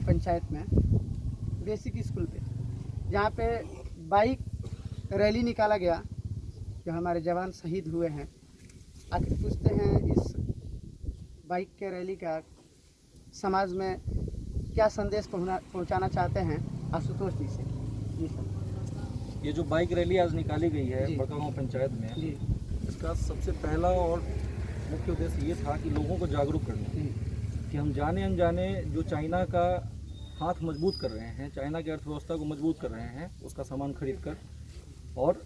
बड़गांव पंचायत में basic school पे, जहाँ पे बाइक रैली निकाला गया, जो हमारे जवान शहीद हुए हैं। आखिर पूछते हैं इस बाइक के रैली का समाज में क्या संदेश पहुंचाना चाहते हैं आशुतोष जी से। जी सर। ये जो बाइक रैली आज निकाली गई है बड़गांव पंचायत में, जी इसका सबसे पहला और मुख्य उद्देश्य ये था कि लोगों को जागरूक करना, कि हम जाने अनजाने जो चाइना का हाथ मजबूत कर रहे हैं, चाइना की अर्थव्यवस्था को मजबूत कर रहे हैं, उसका सामान खरीद कर, और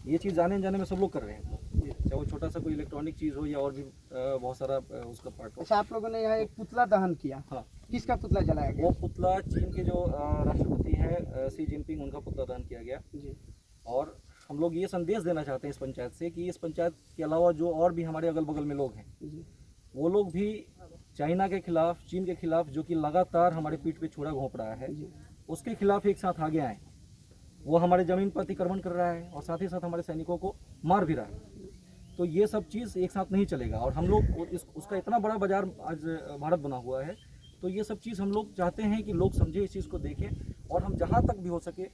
ये चीज़ जाने अनजाने में सब लोग कर रहे हैं, चाहे वो छोटा सा कोई इलेक्ट्रॉनिक चीज़ हो या और भी बहुत सारा उसका पार्ट हो। अच्छा, आप लोगों ने यहाँ एक पुतला दहन किया। हाँ, किसका पुतला जलाया गया? वो पुतला चीन के जो राष्ट्रपति हैं शी जिनपिंग, उनका पुतला दहन किया गया। जी। और हम लोग ये संदेश देना चाहते हैं इस पंचायत से कि इस पंचायत के अलावा जो और भी हमारे अगल बगल में लोग हैं, वो लोग भी चाइना के खिलाफ, चीन के खिलाफ, जो कि लगातार हमारे पीठ पे छुरा घोंप रहा है, उसके खिलाफ एक साथ आगे आए। वो हमारे ज़मीन पर अतिक्रमण कर रहा है और साथ ही साथ हमारे सैनिकों को मार भी रहा है। तो ये सब चीज़ एक साथ नहीं चलेगा। और हम लोग उसका इतना बड़ा बाजार आज भारत बना हुआ है, तो ये सब चीज़ हम लोग चाहते हैं कि लोग समझें, इस चीज़ को देखें, और हम जहाँ तक भी हो सके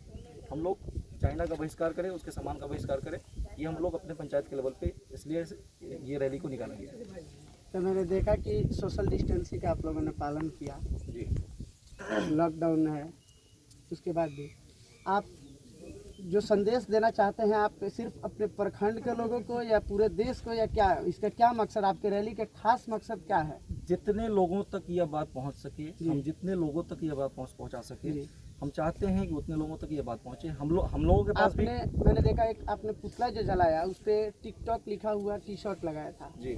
हम लोग चाइना का बहिष्कार करें, उसके सामान का बहिष्कार करें। ये हम लोग अपने पंचायत के लेवल पे इसलिए ये रैली को निकाला गया। तो मैंने देखा कि सोशल डिस्टेंसिंग का आप लोगों ने पालन किया। जी, लॉकडाउन है, उसके बाद भी आप जो संदेश देना चाहते हैं, आप सिर्फ अपने प्रखंड के लोगों को या पूरे देश को, या क्या इसका क्या मकसद, आपके रैली का खास मकसद क्या है? जितने लोगों तक यह बात पहुंच सके, हम जितने लोगों तक यह बात पहुंचा सके, हम चाहते हैं कि उतने लोगों तक ये बात पहुंचे। हम लोगों के पास भी मैंने देखा एक आपने पुतला जो जलाया, उस पर टिकटॉक लिखा हुआ टी शर्ट लगाया था। जी,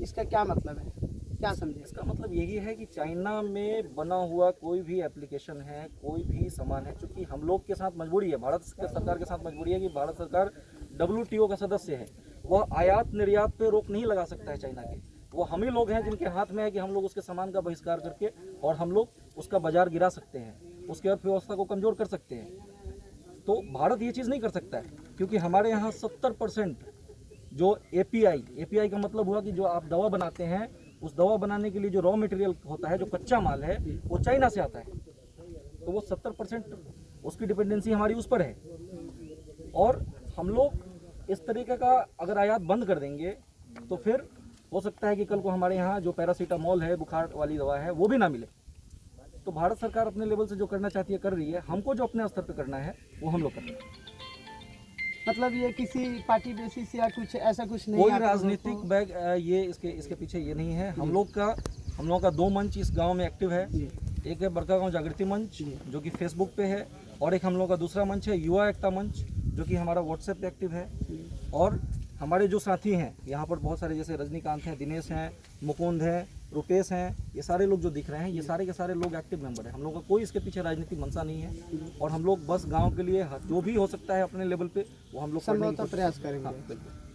इसका क्या मतलब है, क्या संदेश? इसका मतलब यही है कि चाइना में बना हुआ कोई भी एप्लीकेशन है, कोई भी सामान है, चूँकि हम लोग के साथ मजबूरी है, भारत सरकार के साथ मजबूरी है कि भारत सरकार WTO का सदस्य है। वह आयात निर्यात पे रोक नहीं लगा सकता है चाइना के। वो हम ही लोग हैं जिनके हाथ में है कि हम लोग उसके सामान का बहिष्कार करके और हम लोग उसका बाजार गिरा सकते हैं, उसकी अर्थव्यवस्था को कमज़ोर कर सकते हैं। तो भारत ये चीज़ नहीं कर सकता है, क्योंकि हमारे यहाँ 70% जो API का मतलब हुआ कि जो आप दवा बनाते हैं, उस दवा बनाने के लिए जो रॉ मटेरियल होता है, जो कच्चा माल है, वो चाइना से आता है। तो वो 70% उसकी डिपेंडेंसी हमारी उस पर है। और हम लोग इस तरीके का अगर आयात बंद कर देंगे तो फिर हो सकता है कि कल को हमारे यहाँ जो पैरासीटामोल है, बुखार वाली दवा है, वो भी ना मिले। तो भारत सरकार अपने लेवल से जो करना चाहती है कर रही है, हमको जो अपने स्तर पर करना है वो हम लोग कर रहे हैं। मतलब ये किसी पार्टी बेसिस या कुछ ऐसा कुछ नहीं, कोई राजनीतिक बैग ये इसके पीछे ये नहीं है। हम लोग का 2 मंच इस गांव में एक्टिव है। एक है बड़गांव जागृति मंच, जो कि फेसबुक पे है, और एक हम लोग का दूसरा मंच है युवा एकता मंच, जो कि हमारा व्हाट्सएप पे एक्टिव है। और हमारे जो साथी हैं यहाँ पर बहुत सारे, जैसे रजनीकांत हैं, दिनेश हैं, मुकुंद हैं, रुपेश हैं, ये सारे लोग जो दिख रहे हैं, ये सारे के सारे लोग एक्टिव मेंबर हैं। हम लोग का कोई इसके पीछे राजनीतिक मंशा नहीं है, और हम लोग बस गांव के लिए जो भी हो सकता है अपने लेवल पे वो हम लोग संभवतः प्रयास करेंगे। हाँ, बिल्कुल।